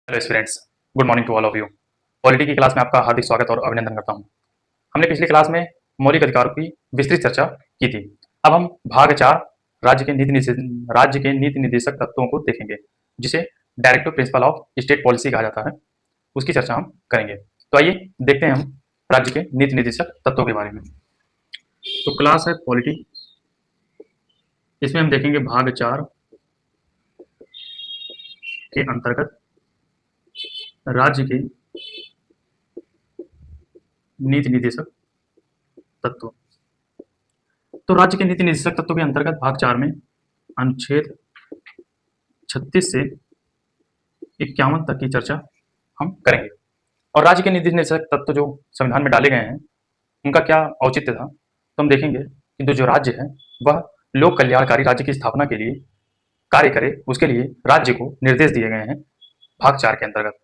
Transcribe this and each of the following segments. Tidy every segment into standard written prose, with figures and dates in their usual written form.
Hello students, good morning to all of you. Polity की class में आपका हार्दिक स्वागत और अभिनंदन करता हूं। हमने पिछली क्लास में मौलिक अधिकारों की विस्तृत चर्चा की थी। अब हम भाग 4 राज्य के नीति निर्देशक तत्वों को देखेंगे, जिसे directive principle of state policy कहा जाता है। उसकी चर्चा हम करेंगे। तो आइए देखते हैं हम राज्य के नीति निर्देशक तत्वों के बारे में। तो क्लास है पॉलिटी, इसमें हम देखेंगे भाग 4 के अंतर्गत राज्य के नीति निर्देशक तत्व। तो राज्य के नीति निर्देशक तत्वों के अंतर्गत भाग 4 में अनुच्छेद 36 से 51 तक की चर्चा हम करेंगे। और राज्य के नीति निर्देशक तत्व जो संविधान में डाले गए हैं, उनका क्या औचित्य था, तो हम देखेंगे कि जो राज्य है वह लोक कल्याणकारी राज्य की स्थापना के लिए कार्य करे, उसके लिए राज्य को निर्देश दिए गए हैं। भाग 4 के अंतर्गत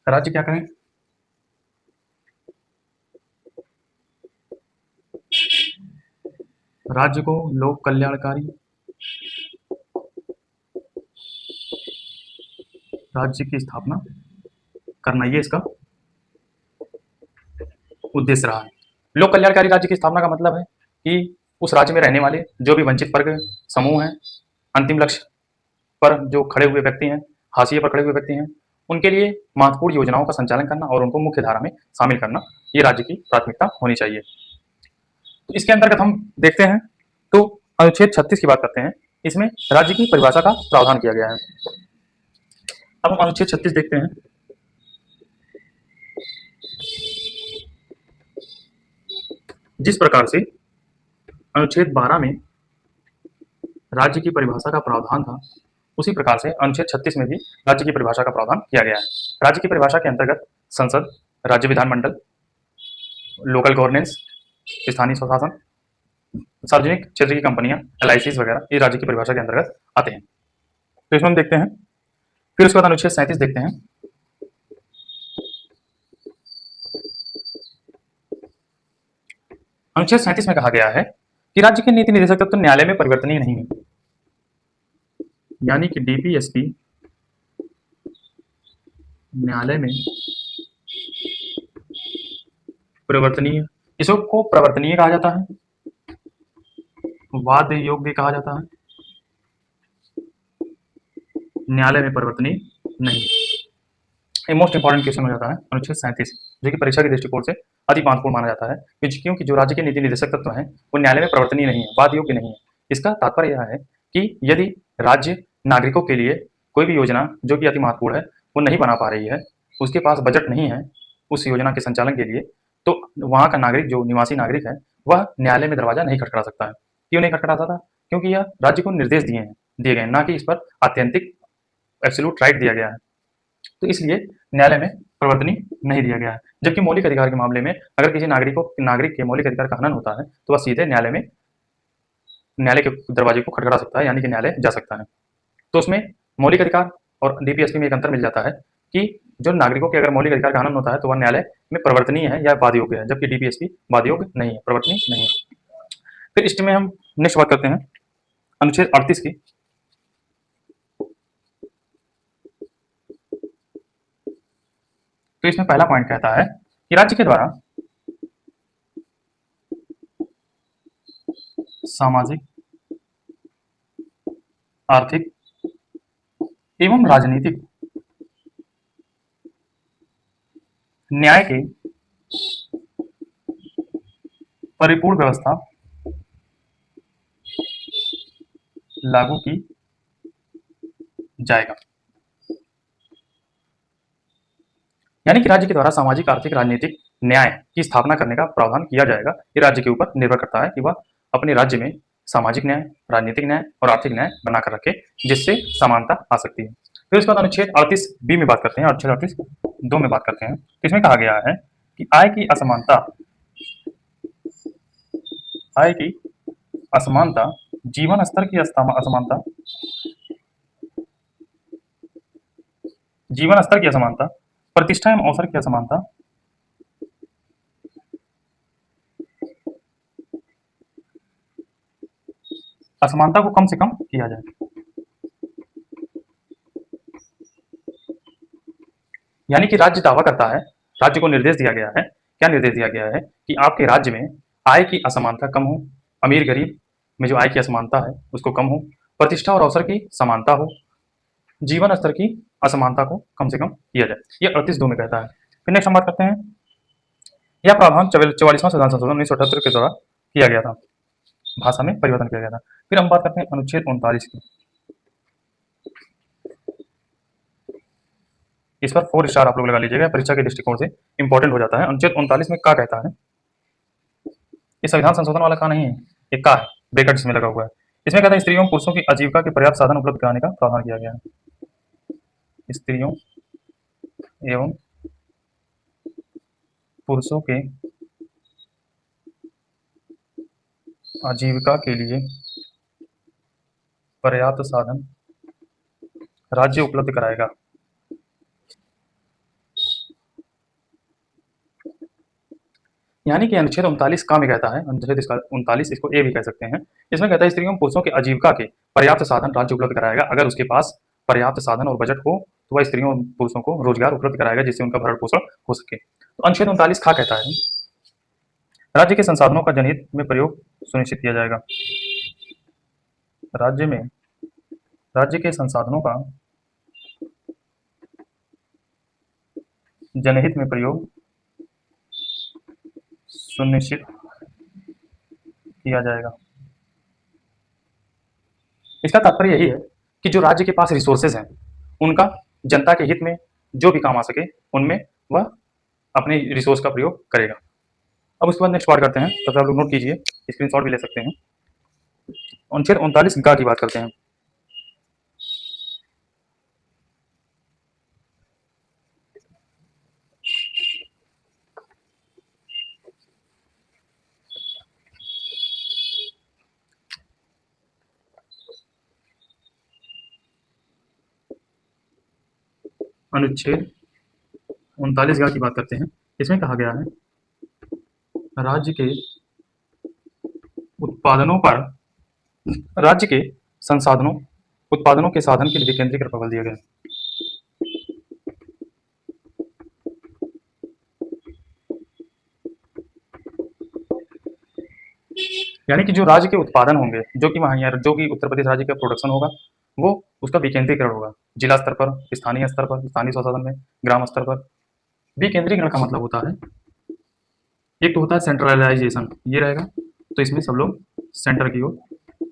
राज्य क्या करें, राज्य को लोक कल्याणकारी राज्य की स्थापना करना, ये इसका उद्देश्य रहा है। लोक कल्याणकारी राज्य की स्थापना का मतलब है कि उस राज्य में रहने वाले जो भी वंचित वर्ग समूह हैं, अंतिम लक्ष्य पर जो खड़े हुए व्यक्ति हैं, हाशिए पर खड़े हुए व्यक्ति हैं, उनके लिए महत्वपूर्ण योजनाओं का संचालन करना और उनको मुख्य धारा में शामिल करना, ये राज्य की प्राथमिकता होनी चाहिए। तो इसके अंतर्गत हम देखते हैं तो अनुच्छेद 36 की बात करते हैं। इसमें राज्य की परिभाषा का प्रावधान किया गया है। अब हम अनुच्छेद 36 देखते हैं। जिस प्रकार से अनुच्छेद 12 में राज्य की परिभाषा का प्रावधान था, उसी प्रकार से अनुच्छेद 36 में भी राज्य की परिभाषा का प्रावधान किया गया है। राज्य की परिभाषा के अंतर्गत संसद, राज्य विधानमंडल, लोकल गवर्नेंस, स्थानीय स्वशासन, सार्वजनिक क्षेत्र की कंपनियां, LICs वगैरह, ये राज्य की परिभाषा के अंतर्गत आते हैं। तो इसमें हम देखते हैं। फिर उसके बाद अनुच्छेद 37 देखते हैं। अनुच्छेद 37 में कहा गया है कि राज्य के नीति निर्देशक तत्व न्यायालय में परिवर्तनीय नहीं है, यानी कि DPSP न्यायालय में परिवर्तनीय, इसको प्रवर्तनीय कहा जाता है, वाद योग्य कहा जाता है, न्यायालय में परिवर्तनीय नहीं। ये मोस्ट इंपॉर्टेंट क्वेश्चन हो जाता है अनुच्छेद 37, जो कि परीक्षा के दृष्टिकोण से अति महत्वपूर्ण माना जाता है, क्योंकि जो राज्य के नीति निर्देशक तत्व हैं वो न्यायालय में परिवर्तनीय नहीं है, वाद योग्य नहीं है। इसका तात्पर्य यह है कि यदि राज्य नागरिकों के लिए कोई भी योजना जो कि अति महत्वपूर्ण है वो नहीं बना पा रही है, उसके पास बजट नहीं है उस योजना के संचालन के लिए, तो वहाँ का नागरिक, जो निवासी नागरिक है, वह न्यायालय में दरवाजा नहीं खटखटा सकता है। क्यों नहीं खटखटा सकता? क्योंकि यह राज्य को निर्देश दिए गए, ना कि इस पर आत्यंतिक एब्सोल्यूट राइट दिया गया है। तो इसलिए न्यायालय में परिवर्तनीय नहीं दिया गया है। जबकि मौलिक अधिकार के मामले में अगर किसी नागरिक के मौलिक अधिकार का हनन होता है तो वह सीधे न्यायालय के दरवाजे को खटखटा सकता है, यानी कि न्यायालय जा सकता है। तो उसमें मौलिक अधिकार और DPSP में एक अंतर मिल जाता है कि जो नागरिकों के अगर मौलिक अधिकार का हनन होता है तो वह न्यायालय में परिवर्तनीय है या वाद योग्य है, जबकि DPSP वाद योग्य नहीं है, परिवर्तनीय नहीं है। फिर इसमें हम नेक्स्ट बात करते हैं अनुच्छेद 38 की। तो इसमें पहला पॉइंट कहता है कि राज्य के द्वारा सामाजिक, आर्थिक एवं राजनीतिक न्याय के परिपूर्ण व्यवस्था लागू की जाएगा। यानी कि राज्य के द्वारा सामाजिक, आर्थिक, राजनीतिक न्याय की स्थापना करने का प्रावधान किया जाएगा। ये राज्य के ऊपर निर्भर करता है कि वह अपने राज्य में सामाजिक न्याय, राजनीतिक न्याय और आर्थिक न्याय बनाकर रखे, जिससे समानता आ सकती है। फिर उसके बाद अनुच्छेद 38B में बात करते हैं, अनुच्छेद 38(2) में बात करते हैं। इसमें कहा गया है कि आय की असमानता, जीवन स्तर की असमानता, प्रतिष्ठा एवं अवसर की असमानता को कम से कम किया जाए। यानी कि राज्य दावा करता है, राज्य को निर्देश दिया गया है, क्या निर्देश दिया गया है कि आपके राज्य में आय की असमानता कम हो, अमीर गरीब में जो आय की असमानता है उसको कम हो, प्रतिष्ठा और अवसर की समानता हो, जीवन स्तर की असमानता को कम से कम किया जाए। ये 38(2) में कहता है। फिर नेक्स्ट हम बात करते हैं, यह प्रावधान 44वां संविधान संशोधन 1978 के द्वारा किया गया था, भाषा में परिवर्तन किया गया था। फिर हम बात करते हैं अनुच्छेद 39 की। इस पर 4 स्टार आप लोग लगा लीजिएगा, परीक्षा के दृष्टिकोण से इंपॉर्टेंट हो जाता है। अनुच्छेद 39 में क्या कहता है, ये संविधान संशोधन वाला का नहीं है, ये का है, ब्रैकेट्स में लगा हुआ है। इसमें कहता है स्त्रियों पुरुषों की आजीविका के पर्याप्त साधन उपलब्ध कराने का प्रावधान किया गया है। स्त्रियों एवं पुरुषों के आजीविका के लिए पर्याप्त साधन राज्य उपलब्ध कराएगा। यानी कि अनुच्छेद 39 का में कहता है, अनुच्छेद 39 इसको ए भी कह सकते हैं। इसमें कहता है स्त्रियों पुरुषों की आजीविका के पर्याप्त साधन राज्य उपलब्ध कराएगा। अगर उसके पास पर्याप्त साधन और बजट हो तो वह स्त्रियों और पुरुषों को रोजगार उपलब्ध कराएगा जिससे उनका भरण पोषण हो सके। तो अनुच्छेद 39 खा कहता है राज्य के संसाधनों का जनहित में प्रयोग सुनिश्चित किया जाएगा। राज्य के संसाधनों का जनहित में प्रयोग सुनिश्चित किया जाएगा। इसका तात्पर्य यही है कि जो राज्य के पास रिसोर्सेज हैं उनका जनता के हित में जो भी काम आ सके उनमें वह अपने रिसोर्स का प्रयोग करेगा। अब उसके बाद नेक्स्ट बात करते हैं, तो आप लोग नोट कीजिए, स्क्रीनशॉट भी ले सकते हैं। अनुच्छेद 39 गा की बात करते हैं। अनुच्छेद 39 गा की बात करते हैं। इसमें कहा गया है राज्य के उत्पादनों पर राज्य के संसाधनों उत्पादनों के साधन के लिए विकेंद्रीकरण पर बल दिया गया। यानी कि जो राज्य के उत्पादन होंगे, जो कि वहाँ जो कि उत्तर प्रदेश राज्य का प्रोडक्शन होगा वो उसका विकेंद्रीकरण होगा, जिला स्तर पर, स्थानीय स्तर पर, स्थानीय स्वशासन में, ग्राम स्तर पर। विकेंद्रीकरण का मतलब होता है, एक तो होता है सेंट्रलाइजेशन, ये रहेगा तो इसमें सब लोग सेंटर की ओर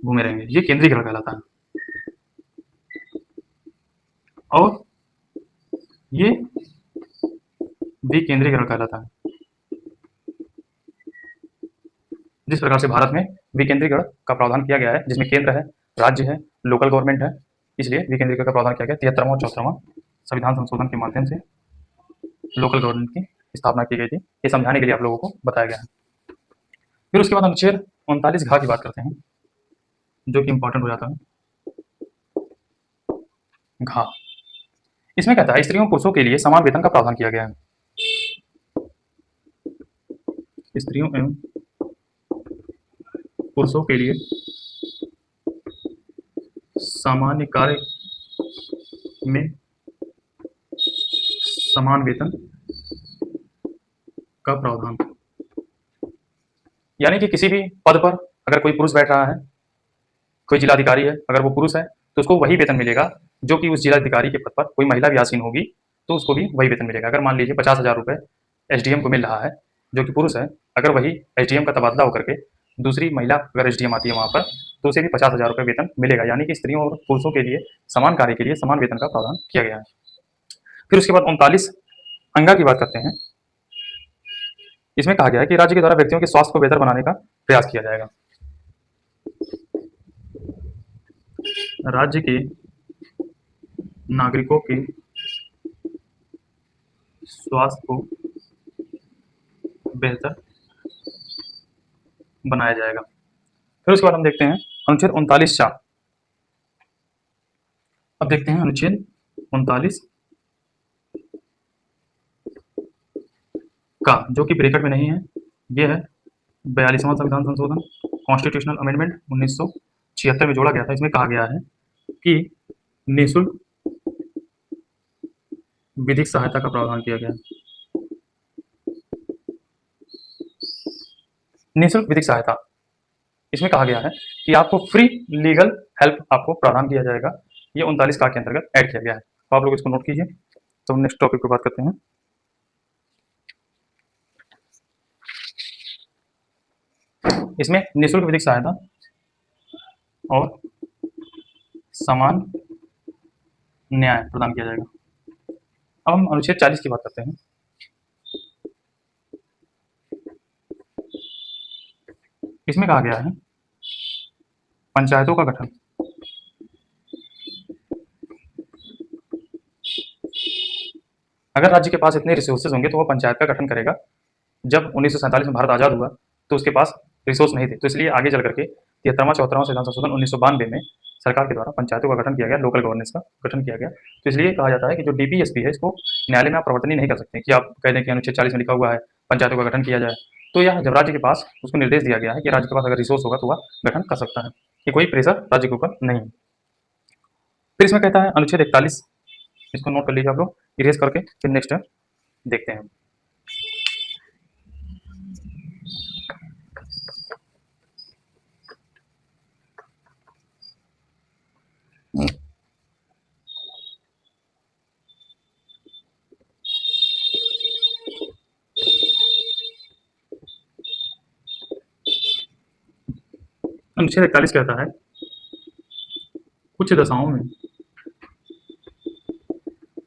घूमे रहेंगे, ये केंद्रीकरण कहलाता है। और ये विकेंद्रीकरण कहलाता है। जिस प्रकार से भारत में विकेंद्रीकरण का प्रावधान किया गया है, जिसमें केंद्र है, राज्य है, लोकल गवर्नमेंट है, इसलिए विकेंद्रीकरण का प्रावधान किया गया। 73वां और 74वां संविधान संशोधन के माध्यम से लोकल गवर्नमेंट की स्थापना की गई थी। ये समझाने के लिए आप लोगों को बताया गया है। फिर उसके बाद अनुच्छेद 39 घा की बात करते हैं, जो कि इंपॉर्टेंट हो जाता है। घा, इसमें कहता है स्त्रियों पुरुषों के लिए समान वेतन का प्रावधान किया गया है। स्त्रियों एवं पुरुषों के लिए सामान्य कार्य में समान वेतन का प्रावधान। यानी कि किसी भी पद पर अगर कोई पुरुष बैठ रहा है, कोई जिलाधिकारी है, अगर वो पुरुष है तो उसको वही वेतन मिलेगा जो कि उस जिलाधिकारी के पद पर कोई महिला भी आसीन होगी तो उसको भी वही वेतन मिलेगा। अगर मान लीजिए 50,000 रुपये एसडीएम को मिल रहा है जो कि पुरुष है, अगर वही एसडीएम का तबादला होकर के दूसरी महिला अगर एसडीएम आती है वहाँ पर तो उसे भी 50,000 रुपये वेतन मिलेगा। यानी कि स्त्रियों और पुरुषों के लिए समान कार्य के लिए समान वेतन का प्रावधान किया गया है। फिर उसके बाद 39 अंगा की बात करते हैं। इसमें कहा गया है कि राज्य के द्वारा व्यक्तियों के स्वास्थ्य को बेहतर बनाने का प्रयास किया जाएगा। राज्य के नागरिकों के स्वास्थ्य को बेहतर बनाया जाएगा। फिर उसके बाद हम देखते हैं अनुच्छेद 39 चा। अब देखते हैं अनुच्छेद 39 का, जो कि ब्रैकेट में नहीं है, ये है 42वां संविधान संशोधन, कॉन्स्टिट्यूशनल अमेंडमेंट 1976 में जोड़ा गया था। इसमें कहा गया है कि विधिक सहायता का प्रावधान किया गया है। निःशुल्क विधिक सहायता, इसमें कहा गया है कि आपको फ्री लीगल हेल्प आपको प्रदान किया जाएगा। ये 39 का के अंतर्गत ऐड किया गया है, तो आप लोग इसको नोट कीजिए। तो नेक्स्ट टॉपिक पर बात करते हैं। इसमें निःशुल्क विधिक सहायता और समान न्याय प्रदान किया जाएगा। अब हम अनुच्छेद 40 की बात करते हैं। इसमें कहा गया है पंचायतों का गठन। अगर राज्य के पास इतने रिसोर्सेज होंगे तो वह पंचायत का गठन करेगा। जब 1947 में भारत आज़ाद हुआ तो उसके पास रिसोर्स नहीं थे, तो इसलिए आगे चल करके 73वां 74वां संविधान संशोधन 1992 में सरकार के द्वारा पंचायतों का गठन किया गया, लोकल गवर्नेंस का गठन किया गया। तो इसलिए कहा जाता है कि जो डीपीएसपी है इसको न्यायालय में आप प्रवर्तनीय नहीं कर सकते कि आप कह दें कि अनुच्छेद 40 में लिखा हुआ है पंचायतों का गठन किया जाए। तो यह जब राज्य के पास उसको निर्देश दिया गया है कि राज्य के पास अगर रिसोर्स होगा तो वह गठन कर सकता है, कि कोई प्रेशर राज्य के ऊपर नहीं। फिर इसमें कहता है अनुच्छेद 41, इसको नोट कर लीजिए आप लोग इरेज करके, फिर नेक्स्ट देखते हैं। अनुच्छेद 41 कहता है कुछ दशाओं में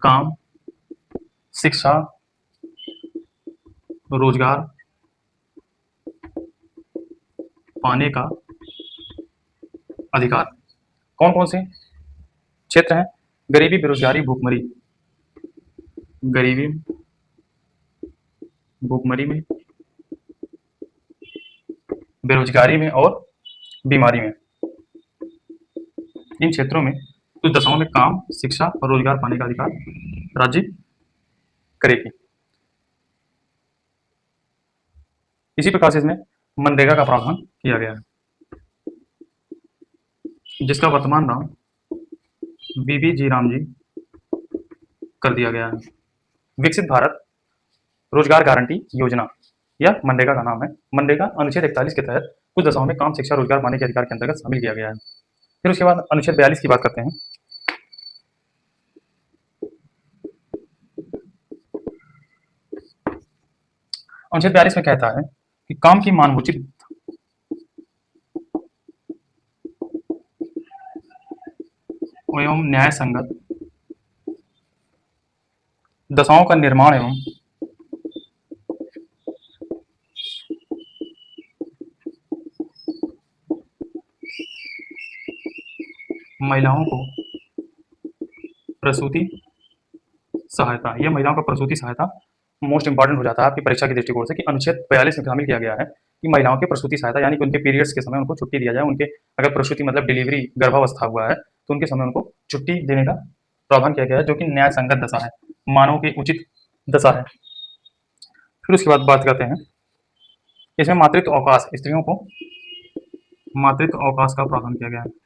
काम, शिक्षा, रोजगार पाने का अधिकार। कौन कौन से क्षेत्र हैं? गरीबी, बेरोजगारी, भूखमरी। गरीबी, भूखमरी में, बेरोजगारी में और बीमारी में। इन क्षेत्रों में कुछ दशाओं में काम, शिक्षा और रोजगार पाने का अधिकार राज्य करेगी। इसी प्रकार से इसमें मनरेगा का प्रावधान किया गया है, जिसका वर्तमान नाम बीबी जी राम जी कर दिया गया है। विकसित भारत रोजगार गारंटी योजना, यह मनरेगा का नाम है। मनरेगा अनुच्छेद 41 के तहत कुछ दशाओं में काम, शिक्षा, रोजगार पाने के अधिकार के अंतर्गत शामिल किया गया है। फिर उसके बाद अनुच्छेद 42 की बात करते हैं। अनुच्छेद 42 में कहता है कि काम की मानवोचित एवं न्याय संगत दशाओं का निर्माण एवं महिलाओं को प्रसूति सहायता, यह महिलाओं का प्रसूति सहायता मोस्ट इंपॉर्टेंट हो जाता है आपकी परीक्षा के दृष्टिकोण से, कि अनुच्छेद 42 में शामिल किया गया है कि महिलाओं के प्रसूति सहायता, यानी कि उनके पीरियड्स के समय उनको छुट्टी दिया जाए। उनके अगर प्रसूति मतलब डिलीवरी, गर्भावस्था हुआ है तो उनके समय उनको छुट्टी देने का प्रावधान किया गया है, जो कि न्याय संगत दशा है, मानव की उचित दशा है। फिर उसके बाद बात करते हैं इसमें मातृत्व अवकाश, स्त्रियों को मातृत्व अवकाश का प्रावधान किया गया है।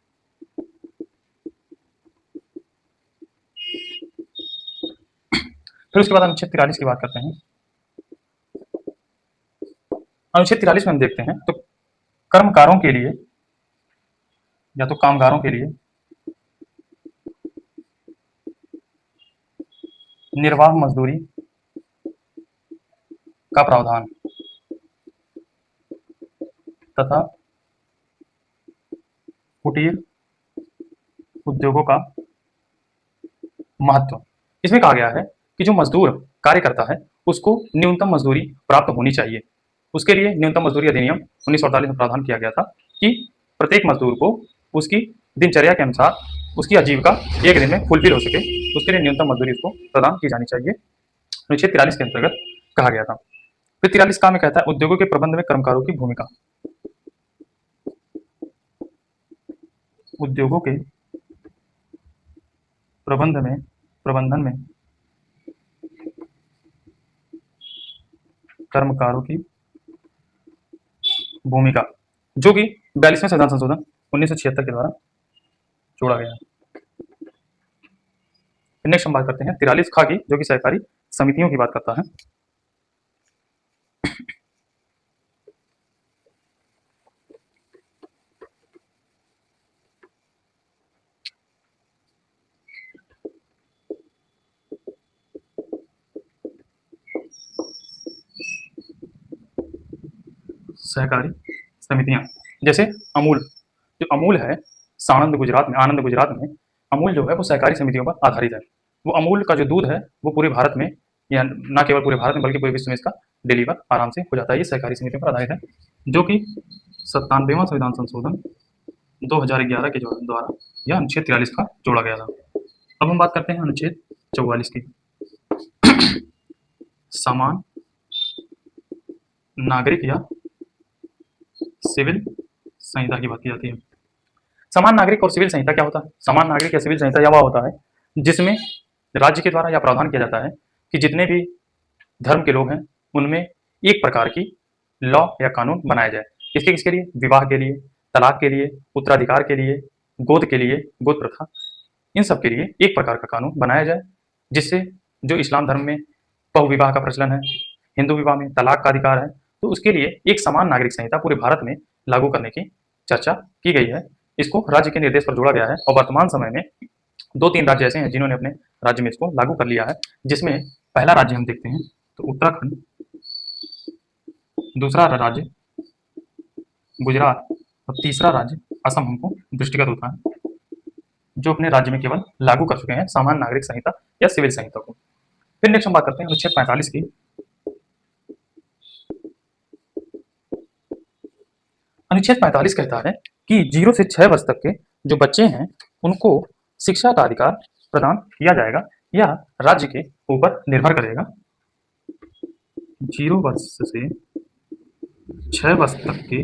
फिर उसके बाद अनुच्छेद 43 की बात करते हैं। अनुच्छेद 43 में हम देखते हैं तो कर्मकारों के लिए या तो कामगारों के लिए निर्वाह मजदूरी का प्रावधान तथा कुटीर उद्योगों का महत्व। इसमें कहा गया है कि जो मजदूर कार्य करता है उसको न्यूनतम मजदूरी प्राप्त होनी चाहिए। उसके लिए न्यूनतम मजदूरी अधिनियम 1948 में प्रावधान किया गया था कि प्रत्येक मजदूर को उसकी दिनचर्या के अनुसार उसकी आजीविका एक दिन में फुलफिल हो सके, उसके लिए न्यूनतम मजदूरी उसको प्रदान की जानी चाहिए। अनुच्छेद 43 के अंतर्गत कहा गया था। फिर 43 का में कहता है उद्योगों के प्रबंध में कर्मकारों की भूमिका। उद्योगों के प्रबंधन में कर्मकारों की भूमिका, जो कि 42वें संविधान संशोधन 1976 के द्वारा जोड़ा गया है। फिर नेक्स्ट हम बात करते हैं 43 खा की, जो कि सहकारी समितियों की बात करता है। सहकारी समितियां, जैसे अमूल, जो अमूल है साणंद गुजरात में, आनंद गुजरात में अमूल जो है वो सहकारी समितियों पर आधारित है। वो अमूल का जो दूध है वो पूरे भारत में, या ना केवल पूरे भारत में बल्कि पूरे विश्व में इसका डिलीवर आराम से हो जाता है। ये सहकारी समितियों पर आधारित है, जो कि 97वां संविधान संशोधन 2011 के द्वारा यह अनुच्छेद 43 का जोड़ा गया था। अब हम बात करते हैं अनुच्छेद 44 की। समान नागरिक या सिविल संहिता की बात की जाती है। समान नागरिक और सिविल संहिता क्या होता है? समान नागरिक या सिविल संहिता यह वह होता है जिसमें राज्य के द्वारा यह प्रावधान किया जाता है कि जितने भी धर्म के लोग हैं उनमें एक प्रकार की लॉ या कानून बनाया जाए। किसके किसके लिए? विवाह के लिए, तलाक के लिए, उत्तराधिकार के लिए, गोद के लिए, गोद प्रथा, इन सब के लिए एक प्रकार का कानून बनाया जाए, जिससे जो इस्लाम धर्म में बहुविवाह का प्रचलन है, हिंदू विवाह में तलाक का अधिकार है, तो उसके लिए एक समान नागरिक संहिता पूरे भारत में लागू करने की चर्चा की गई है। इसको राज्य के निर्देश पर जोड़ा गया है और वर्तमान समय में 2-3 राज्य ऐसे हैं जिन्होंने अपने राज्य में इसको लागू कर लिया है, जिसमें पहला राज्य हम देखते हैं तो उत्तराखंड, दूसरा राज्य गुजरात और तीसरा राज्य असम हमको दृष्टिगत होता है, जो अपने राज्य में केवल लागू कर चुके हैं समान नागरिक संहिता या सिविल संहिता को। फिर नेक्स्ट हम बात करते हैं अनुच्छेद 45 की। अनुच्छेद 45 कहता है कि 0 से 6 वर्ष तक के जो बच्चे हैं उनको शिक्षा का अधिकार प्रदान किया जाएगा, या राज्य के ऊपर निर्भर करेगा। 0 वर्ष से 6 वर्ष तक के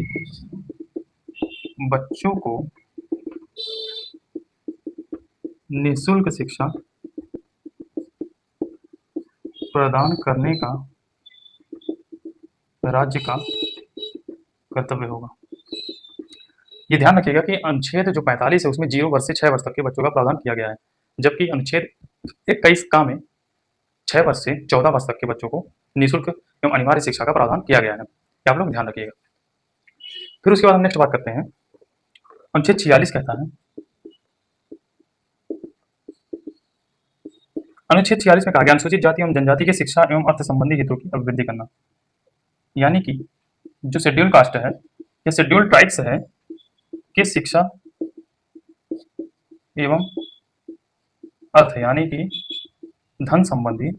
बच्चों को निःशुल्क शिक्षा प्रदान करने का राज्य का कर्तव्य होगा। ये ध्यान रखिएगा कि अनुच्छेद जो 45 है उसमें 0 वर्ष से 6 वर्ष तक के बच्चों का प्रावधान किया गया है, जबकि अनुच्छेद 21 का में 6 वर्ष से 14 वर्ष तक के बच्चों को निःशुल्क एवं अनिवार्य शिक्षा का प्रावधान किया गया है। ये आप लोग ध्यान रखिएगा। फिर उसके बाद हम नेक्स्ट बात करते हैं अनुच्छेद 46 कहता है, अनुच्छेद 46 में कहा गया अनुसूचित जाति एवं जनजाति की शिक्षा एवं अर्थ संबंधी हितों की अभिवृद्धि करना, यानी कि जो शेड्यूल कास्ट है या शेड्यूल ट्राइब्स है कि शिक्षा एवं अर्थ यानी कि धन संबंधी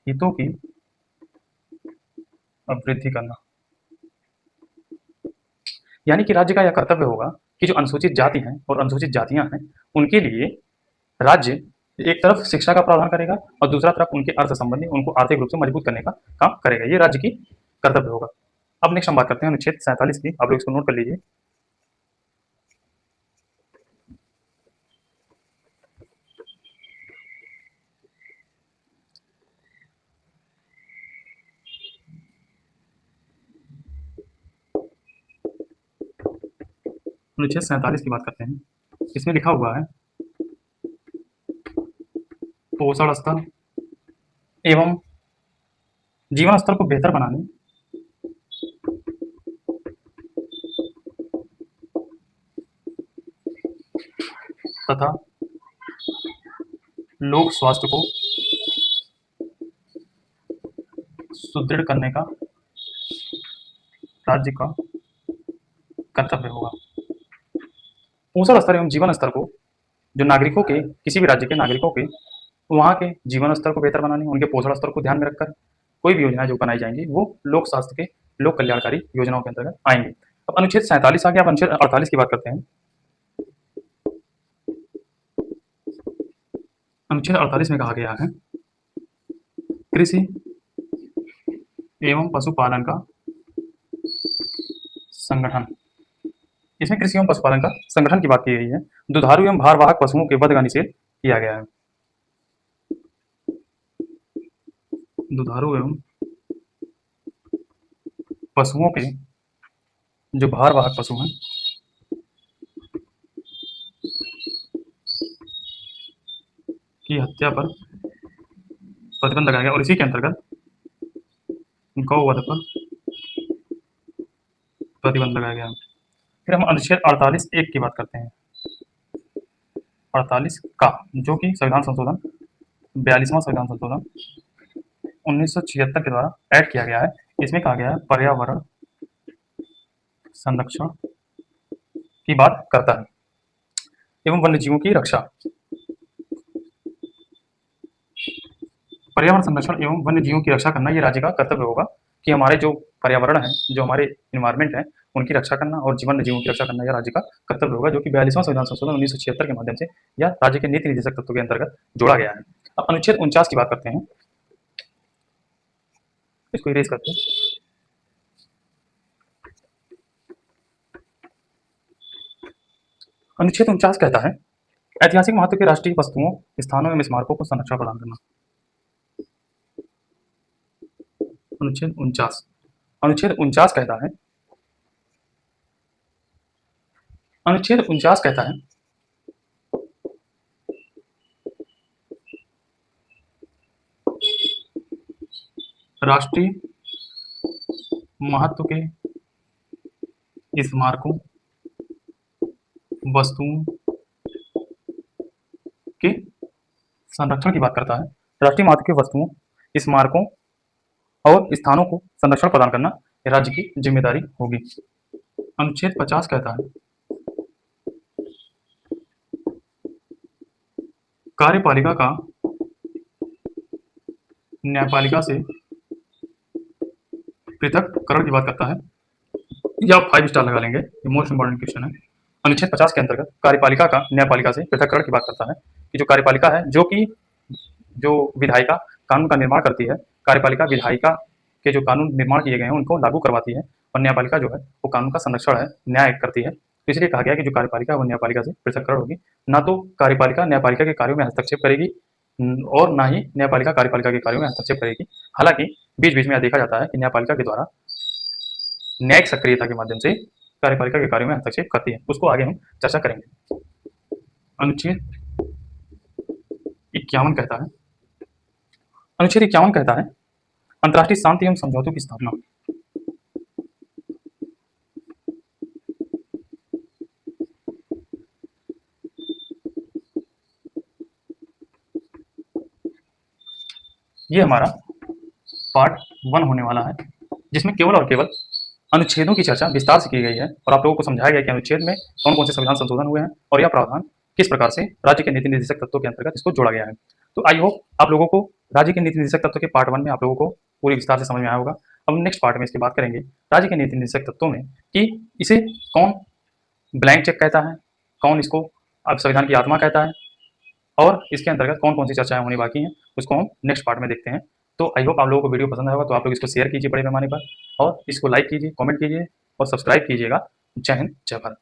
हितों की अभिवृद्धि करना, यानी कि राज्य का यह कर्तव्य होगा कि जो अनुसूचित जाति हैं और अनुसूचित जातियां हैं उनके लिए राज्य एक तरफ शिक्षा का प्रावधान करेगा और दूसरा तरफ उनके अर्थ संबंधी उनको आर्थिक रूप से मजबूत करने का काम करेगा। ये राज्य की कर्तव्य होगा। अब नेक्स्ट हम बात करते हैं अनुच्छेद 47 की, आप लोग इसको नोट कर लीजिए। अनुच्छेद 47 की बात करते हैं। इसमें लिखा हुआ है पोषण स्तर एवं जीवन स्तर को बेहतर बनाने तथा लोक स्वास्थ्य को सुदृढ़ करने का राज्य का कर्तव्य होगा। पोषण स्तर एवं जीवन स्तर को जो नागरिकों के, किसी भी राज्य के नागरिकों के वहाँ के जीवन स्तर को बेहतर बनाने, उनके पोषण स्तर को ध्यान में रखकर कोई भी योजनाएं जो बनाई जाएंगी वो लोक स्वास्थ्य के, लोक कल्याणकारी योजनाओं के अंतर्गत आएंगी। अब अनुच्छेद 47 आ गया, अब अनुच्छेद 48 की बात करते हैं। अनुच्छेद 48 में कहा गया है कृषि एवं पशुपालन का संगठन। इसमें कृषि एवं पशुपालन का संगठन की बात की गई है। दुधारू एवं भारवाहक पशुओं के वध का निषेध किया गया है। दुधारू एवं पशुओं के जो भारवाहक पशु हैं की हत्या पर प्रतिबंध लगाया गया और इसी के अंतर्गत गौवध पर प्रतिबंध लगाया गया। फिर हम अनुच्छेद 48(1) की बात करते हैं। 48 का, जो कि संविधान संशोधन 42वां संविधान संशोधन 1976 के द्वारा ऐड किया गया है। इसमें कहा गया है पर्यावरण संरक्षण की बात करता है एवं वन्य जीवों की रक्षा। पर्यावरण संरक्षण एवं वन्य जीवों की रक्षा करना ये राज्य का कर्तव्य होगा कि हमारे जो पर्यावरण है, जो हमारे इन्वायरमेंट है, उनकी रक्षा करना और वन्य जीवों की रक्षा करना यह राज्य का कर्तव्य होगा, जो कि 42वां संविधान संशोधन 1976 के माध्यम से यह राज्य के नीति निर्देशक तत्वों के अंतर्गत जोड़ा गया है। अब अनुच्छेद 49 की बात करते हैं। इसको इरेज करते हैं। अनुच्छेद 49 कहता है ऐतिहासिक महत्व के राष्ट्रीय वस्तुओं, स्थानों एवं स्मारकों को संरक्षण प्रदान करना। अनुच्छेद 49 कहता है राष्ट्रीय महत्व के स्मारकों, वस्तुओं के संरक्षण की बात करता है। राष्ट्रीय महत्व के वस्तुओं, स्मारकों और स्थानों को संरक्षण प्रदान करना राज्य की जिम्मेदारी होगी। अनुच्छेद 50 कहता है कार्यपालिका का न्यायपालिका से पृथककरण की बात करता है। या 5 स्टार लगा लेंगे, ये मोस्ट इंपॉर्टेंट क्वेश्चन है। अनुच्छेद 50 के अंतर्गत कार्यपालिका का न्यायपालिका से पृथककरण की बात करता है कि जो कार्यपालिका है, जो विधायिका कानून का निर्माण करती है, कार्यपालिका विधायिका के जो कानून निर्माण किए गए हैं उनको लागू करवाती है और न्यायपालिका जो है वो कानून का संरक्षण है, न्याय करती है। तो इसलिए कहा गया कि जो कार्यपालिका है वो न्यायपालिका से पृथककरण होगी। ना तो कार्यपालिका न्यायपालिका के कार्यों में हस्तक्षेप करेगी और ना ही न्यायपालिका कार्यपालिका के कार्यों में हस्तक्षेप करेगी। हालांकि बीच बीच में यह देखा जाता है कि न्यायपालिका के द्वारा न्यायिक सक्रियता के माध्यम से कार्यपालिका के कार्यों में हस्तक्षेप करती है। उसको आगे हम चर्चा करेंगे। अनुच्छेद 51 कहता है अंतर्राष्ट्रीय शांति एवं समझौतों की स्थापना। ये हमारा पार्ट 1 होने वाला है, जिसमें केवल और केवल अनुच्छेदों की चर्चा विस्तार से की गई है और आप लोगों को समझाया गया कि अनुच्छेद में कौन कौन से संविधान संशोधन हुए हैं और यह प्रावधान किस प्रकार से राज्य के नीति निर्देशक तत्वों के अंतर्गत इसको जोड़ा गया है। तो आई होप आप लोगों को राज्य के नीति निर्देशक तत्व के पार्ट 1 में आप लोगों को पूरी विस्तार से समझ में आया होगा। अब नेक्स्ट पार्ट में इसकी बात करेंगे राज्य के नीति निर्देशक तत्वों में कि इसे कौन ब्लैंक चेक कहता है, कौन इसको अब संविधान की आत्मा कहता है और इसके अंतर्गत कौन कौन सी चर्चाएं होनी बाकी हैं, उसको हम नेक्स्ट पार्ट में देखते हैं। तो आई होप आप लोगों को वीडियो पसंद आएगा, तो आप लोग इसको शेयर कीजिए बड़े पैमाने पर और इसको लाइक कीजिए, कमेंट कीजिए और सब्सक्राइब कीजिएगा। जय हिंद, जय भारत।